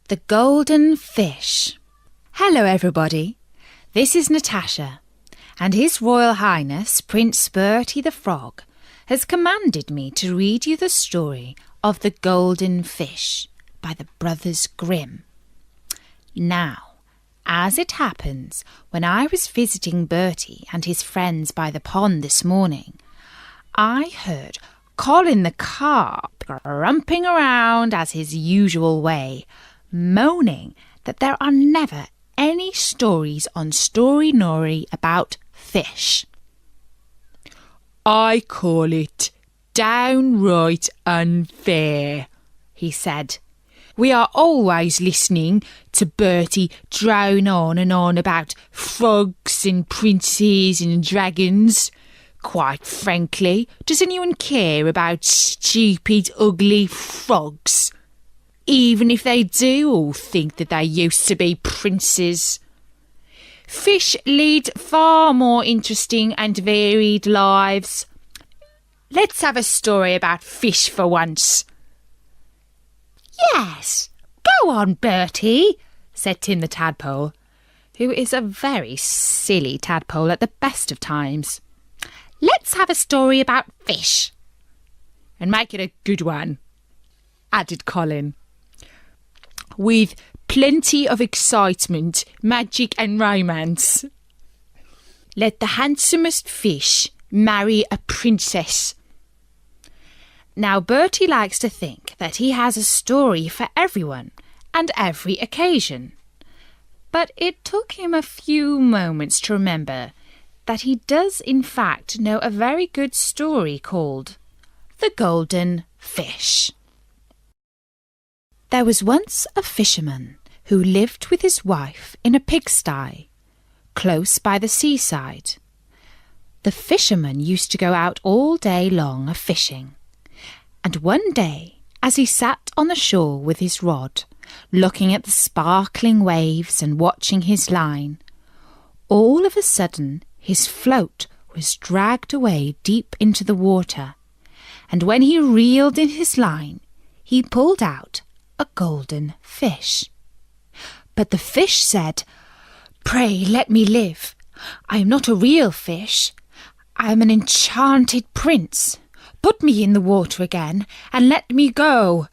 The Golden Fish. Hello everybody, this is Natasha, and His Royal Highness Prince Bertie the Frog has commanded me to read you the story of the Golden Fish by the Brothers Grimm. Now, as it happens, when I was visiting Bertie and his friends by the pond this morning, I heard Colin the Carp grumping around as his usual way, moaning that there are never any stories on Story Nori about fish. "I call it downright unfair," he said. "We are always listening to Bertie drone on and on about frogs and princes and dragons. Quite frankly, does anyone care about stupid, ugly frogs? Even if they do all think that they used to be princes. Fish lead far more interesting and varied lives. Let's have a story about fish for once." "Yes, go on, Bertie," said Tim the Tadpole, who is a very silly tadpole at the best of times. "Let's have a story about fish." "And make it a good one," added Colin, "with plenty of excitement, magic and romance. Let the handsomest fish marry a princess." Now Bertie likes to think that he has a story for everyone and every occasion. But it took him a few moments to remember that he does in fact know a very good story called The Golden Fish. There was once a fisherman who lived with his wife in a pigsty, close by the seaside. The fisherman used to go out all day long a-fishing, and one day, as he sat on the shore with his rod, looking at the sparkling waves and watching his line, all of a sudden his float was dragged away deep into the water, and when he reeled in his line, he pulled out a golden fish. But the fish said, "Pray let me live. I am not a real fish. I am an enchanted prince. Put me in the water again and let me go."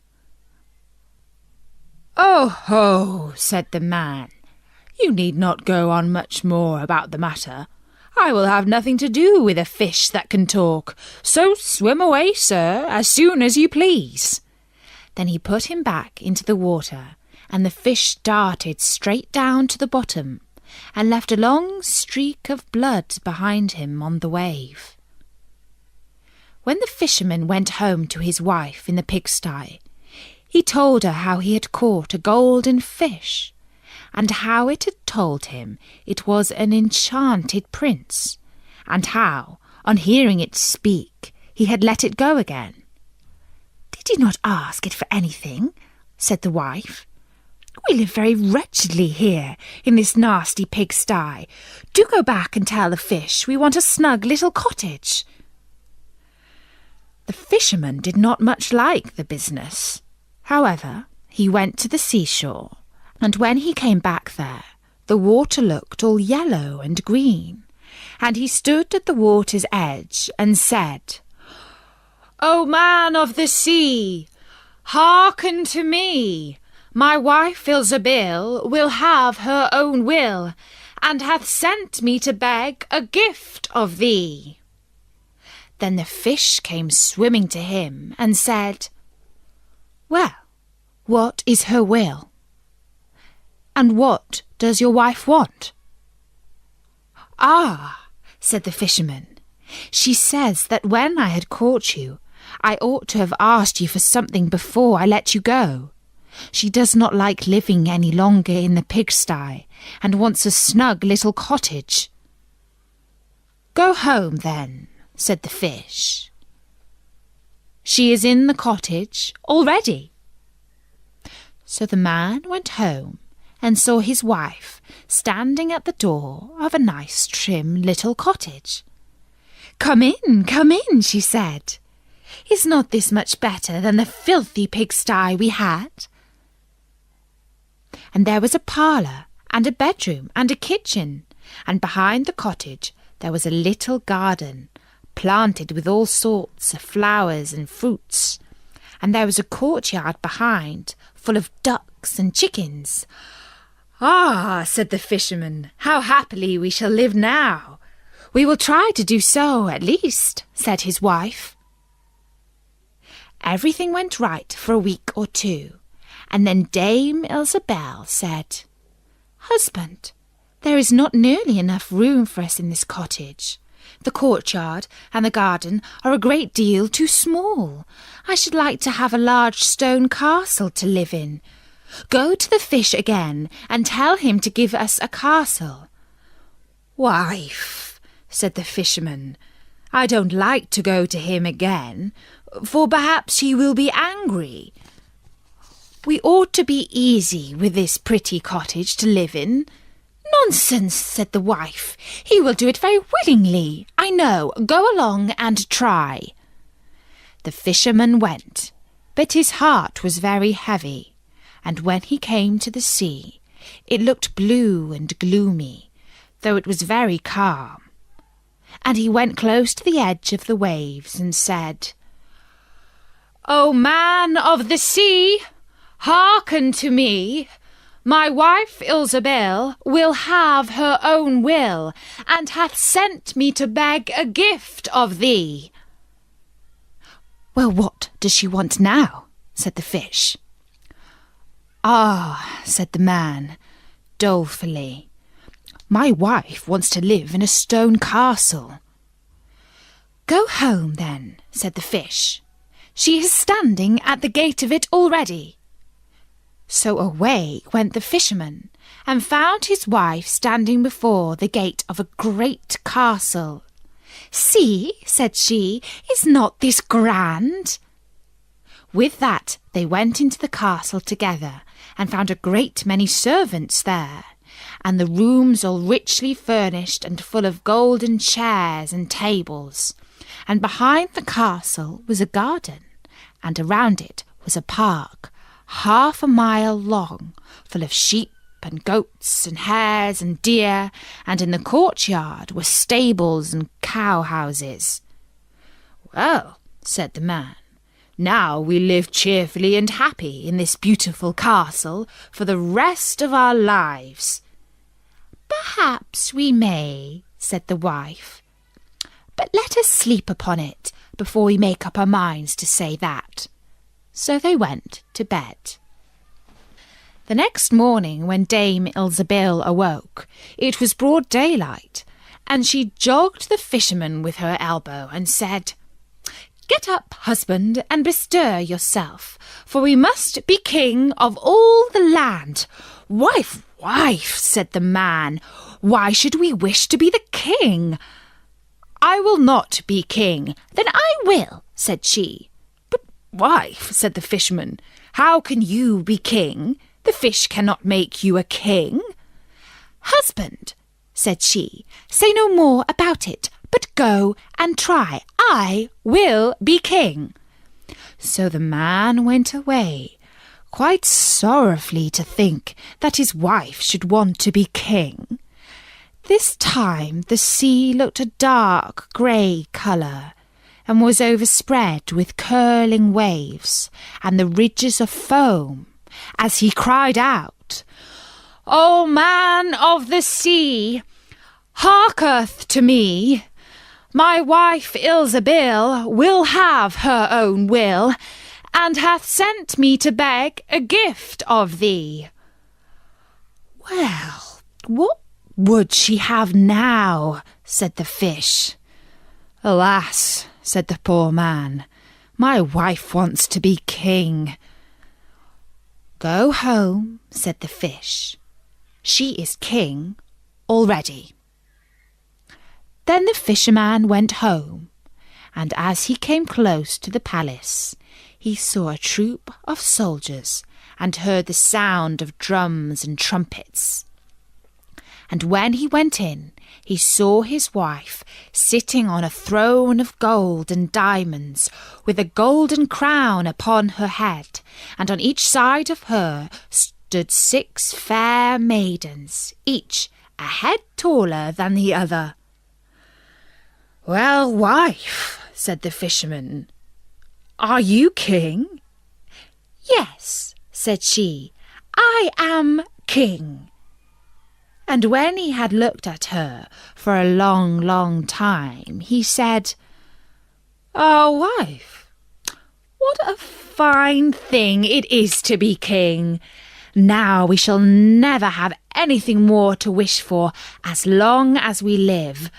"Oh ho," said the man, "you need not go on much more about the matter. I will have nothing to do with a fish that can talk, so swim away, sir, as soon as you please." Then he put him back into the water, and the fish darted straight down to the bottom and left a long streak of blood behind him on the wave. When the fisherman went home to his wife in the pigsty, he told her how he had caught a golden fish, and how it had told him it was an enchanted prince, and how, on hearing it speak, he had let it go again. "Did you not ask it for anything?" said the wife. "We live very wretchedly here in this nasty pigsty. Do go back and tell the fish we want a snug little cottage." The fisherman did not much like the business. However, he went to the seashore, and when he came back there, the water looked all yellow and green, and he stood at the water's edge and said, "O man of the sea, hearken to me. My wife Ilzabil will have her own will, and hath sent me to beg a gift of thee." Then the fish came swimming to him and said, "Well, what is her will? And what does your wife want?" "Ah," said the fisherman, "she says that when I had caught you, I ought to have asked you for something before I let you go. She does not like living any longer in the pigsty, and wants a snug little cottage." "Go home, then," said the fish. "She is in the cottage already." So the man went home and saw his wife standing at the door of a nice trim little cottage. Come in," she said. "Is not this much better than the filthy pigsty we had?" and there was a parlour, and a bedroom, and a kitchen, and behind the cottage there was a little garden, planted with all sorts of flowers and fruits, and there was a courtyard behind, full of ducks and chickens. "Ah," said the fisherman, "how happily we shall live now." "We will try to do so, at least," said his wife. Everything went right for a week or two, and then Dame Ilsebel said, "Husband, there is not nearly enough room for us in this cottage. The courtyard and the garden are a great deal too small. I should like to have a large stone castle to live in. Go to the fish again and tell him to give us a castle." "Wife," said the fisherman, "I don't like to go to him again, for perhaps he will be angry. We ought to be easy with this pretty cottage to live in." "Nonsense," said the wife. "He will do it very willingly. I know. Go along and try." The fisherman went, but his heart was very heavy, and when he came to the sea, it looked blue and gloomy, though it was very calm. And he went close to the edge of the waves and said, "O man of the sea, hearken to me. My wife Ilsebel will have her own will, and hath sent me to beg a gift of thee." "Well, what does she want now?" said the fish. "Ah," said the man, dolefully, "my wife wants to live in a stone castle." "Go home, then," said the fish. "She is standing at the gate of it already." So away went the fisherman, and found his wife standing before the gate of a great castle. "See," said she, "is not this grand?" With that they went into the castle together, and found a great many servants there, and the rooms all richly furnished and full of golden chairs and tables. And behind the castle was a garden, and around it was a park, half a mile long, full of sheep and goats and hares and deer, and in the courtyard were stables and cow-houses. "Well," said the man, "now we live cheerfully and happy in this beautiful castle for the rest of our lives." "Perhaps we may," said the wife, "but let us sleep upon it before we make up our minds to say that." So they went to bed. The next morning, when Dame Ilsebel awoke, it was broad daylight, and she jogged the fisherman with her elbow and said, "Get up, husband, and bestir yourself, for we must be king of all the land." "Wife, wife," said the man, "why should we wish to be the king?" "I will not be king." "Then I will," said she. "Wife," said the fisherman, "how can you be king? The fish cannot make you a king." "Husband," said she, "say no more about it, but go and try. I will be king." So the man went away, quite sorrowfully to think that his wife should want to be king. This time the sea looked a dark grey colour, and was overspread with curling waves and the ridges of foam, as he cried out, "O man of the sea, hearketh to me. My wife Ilsebel will have her own will, and hath sent me to beg a gift of thee." "Well, what would she have now?" said the fish. "Alas," said the poor man, "my wife wants to be king." "Go home," said the fish. "She is king already." Then the fisherman went home, and as he came close to the palace, he saw a troop of soldiers and heard the sound of drums and trumpets. And when he went in, he saw his wife sitting on a throne of gold and diamonds, with a golden crown upon her head, and on each side of her stood stood 6 fair maidens, each a head taller than the other. "Well, wife," said the fisherman, "are you king?" "Yes," said she, "I am king." And when he had looked at her for a long, long time, he said, "Oh, wife, what a fine thing it is to be king! Now we shall never have anything more to wish for as long as we live."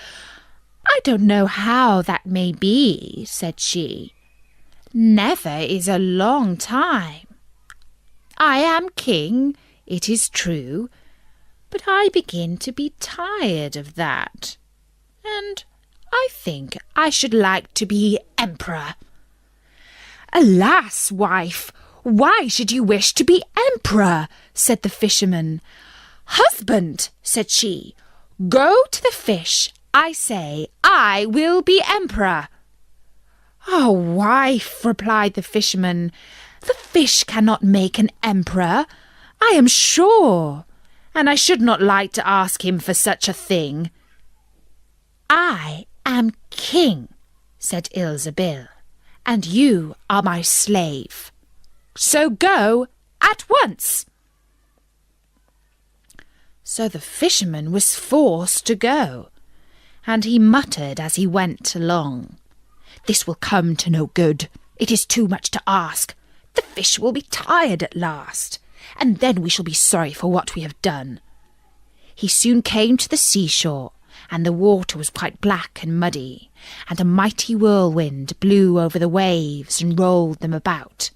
"I don't know how that may be," said she. "Never is a long time. I am king, it is true, but I begin to be tired of that, and I think I should like to be emperor." "Alas, wife, why should you wish to be emperor?" said the fisherman. "Husband," said she, "go to the fish. I say I will be emperor." "Oh, wife," replied the fisherman, "the fish cannot make an emperor, I am sure, and I should not like to ask him for such a thing." "I am king," said Ilsebil, "and you are my slave. So go at once." So the fisherman was forced to go, and he muttered as he went along, "This will come to no good. It is too much to ask. The fish will be tired at last, and then we shall be sorry for what we have done." He soon came to the seashore, and the water was quite black and muddy, and a mighty whirlwind blew over the waves and rolled them about.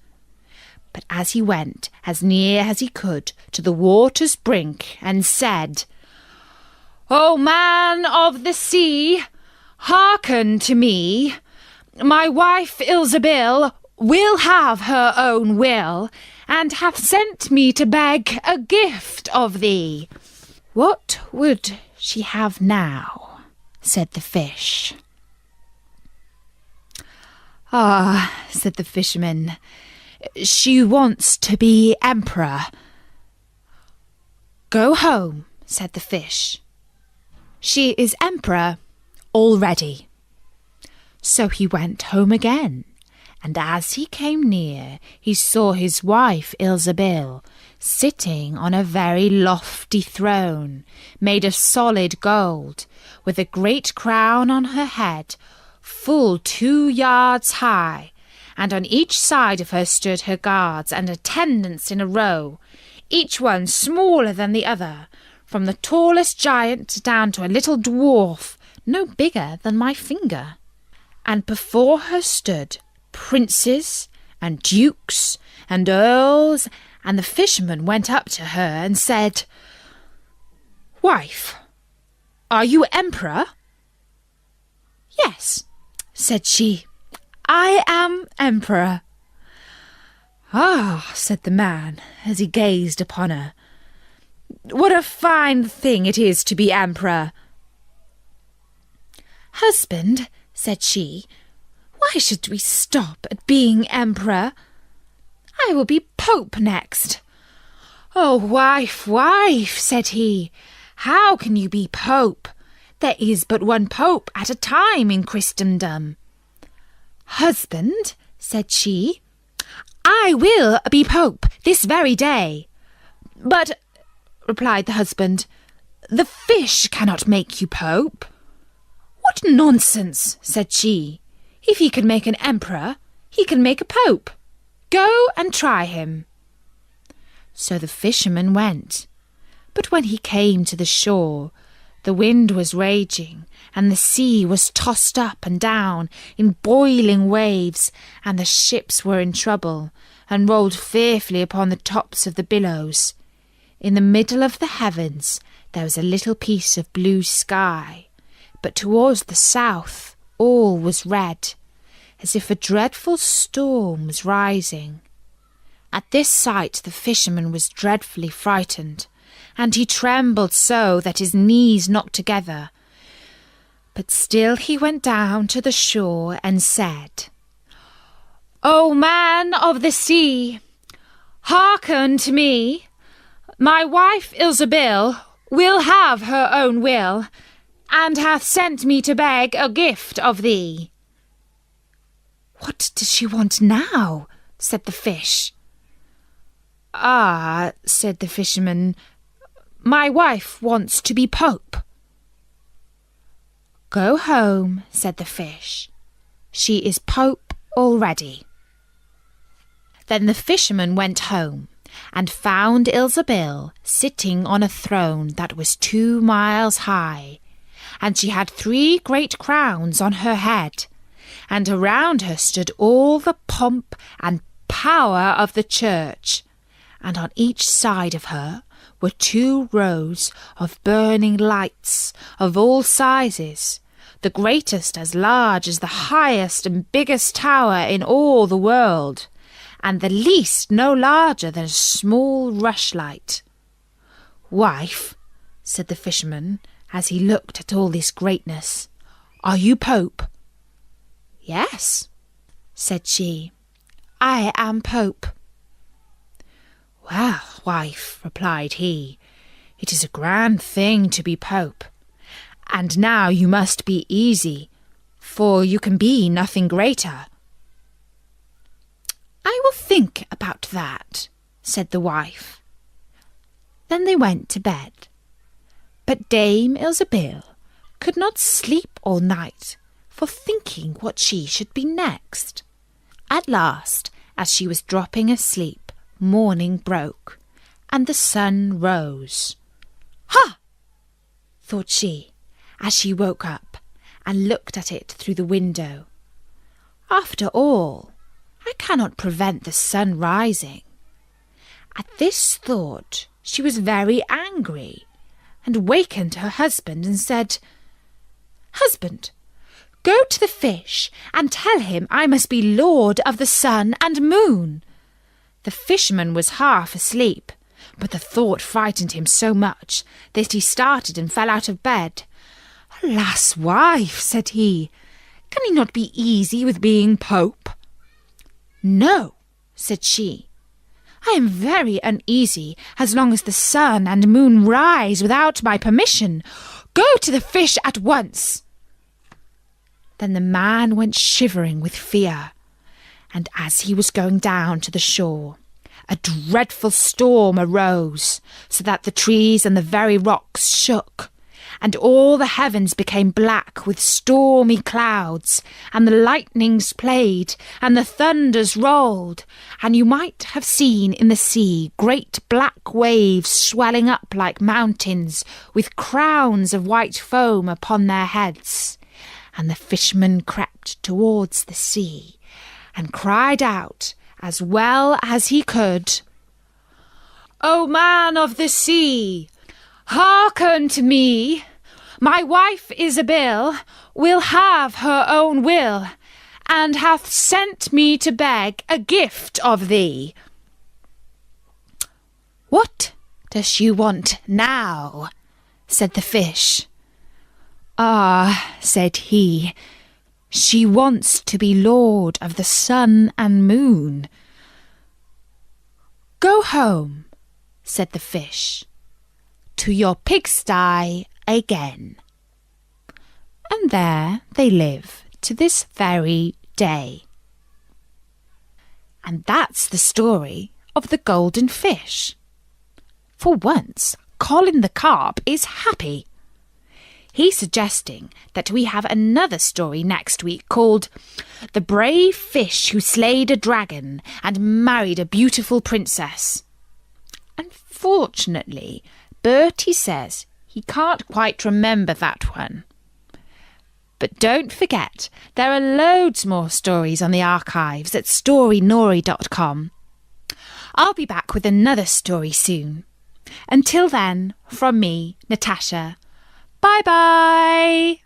But as he went as near as he could to the water's brink and said, "O man of the sea, hearken to me. My wife Ilsebil will have her own will, and hath sent me to beg a gift of thee." "What would she have now?" said the fish. "Ah," said the fisherman, "she wants to be emperor." "Go home," said the fish. "She is emperor already." So he went home again, and as he came near, he saw his wife Ilsebil sitting on a very lofty throne, made of solid gold, with a great crown on her head, full 2 yards high, and on each side of her stood her guards and attendants in a row, each one smaller than the other, from the tallest giant down to a little dwarf, no bigger than my finger. And before her stood princes and dukes and earls, and the fisherman went up to her and said, "Wife, are you emperor?" "Yes," said she, "I am emperor." "Ah," said the man, as he gazed upon her, "what a fine thing it is to be emperor." "Husband," said she, "why should we stop at being emperor? I will be pope next." "Oh, wife, wife," said he, "how can you be pope? There is but one pope at a time in Christendom." "Husband," said she, "I will be pope this very day." "But," replied the husband, "the fish cannot make you pope." "What nonsense," said she. "If he can make an emperor, he can make a pope. Go and try him." So the fisherman went, but when he came to the shore, the wind was raging, and the sea was tossed up and down in boiling waves, and the ships were in trouble, and rolled fearfully upon the tops of the billows. In the middle of the heavens there was a little piece of blue sky, but towards the south all was red, as if a dreadful storm was rising. At this sight the fisherman was dreadfully frightened, and he trembled so that his knees knocked together. But still he went down to the shore and said, "O man of the sea, hearken to me. My wife Ilsebil will have her own will, and hath sent me to beg a gift of thee. What does she want now? Said the fish. Ah, said the fisherman, my wife wants to be Pope. Go home, said the fish. She is Pope already. Then the fisherman went home and found Ilsebil sitting on a throne that was 2 miles high, and she had 3 great crowns on her head, and around her stood all the pomp and power of the church, and on each side of her were 2 rows of burning lights of all sizes, the greatest as large as the highest and biggest tower in all the world, and the least no larger than a small rushlight. Wife, said the fisherman, as he looked at all this greatness, are you Pope? Yes, said she, I am Pope. Well, wife, replied he, it is a grand thing to be Pope, and now you must be easy, for you can be nothing greater. I will think about that, said the wife. Then they went to bed. But Dame Ilsebil could not sleep all night for thinking what she should be next. At last, as she was dropping asleep, morning broke, and the sun rose. Ha! thought she, as she woke up and looked at it through the window. After all, I cannot prevent the sun rising. At this thought she was very angry, and wakened her husband and said, Husband, go to the fish and tell him I must be lord of the sun and moon. The fisherman was half asleep, but the thought frightened him so much that he started and fell out of bed. Alas, wife, said he, can he not be easy with being Pope? No, said she, I am very uneasy as long as the sun and moon rise without my permission. Go to the fish at once. Then the man went shivering with fear, and as he was going down to the shore, a dreadful storm arose, so that the trees and the very rocks shook, and all the heavens became black with stormy clouds, and the lightnings played, and the thunders rolled, and you might have seen in the sea great black waves swelling up like mountains, with crowns of white foam upon their heads. And the fisherman crept towards the sea, and cried out as well as he could, O man of the sea, hearken to me. My wife Ilsebil will have her own will, and hath sent me to beg a gift of thee. What does she want now? Said the fish. Ah, said he, she wants to be lord of the sun and moon. Go home, said the fish, to your pigsty again. And there they live to this very day. And that's the story of the golden fish. For once, Colin the Carp is happy. He's suggesting that we have another story next week called The Brave Fish Who Slayed a Dragon and Married a Beautiful Princess. Unfortunately, Bertie says he can't quite remember that one. But don't forget, there are loads more stories on the archives at storynori.com. I'll be back with another story soon. Until then, from me, Natasha, bye-bye!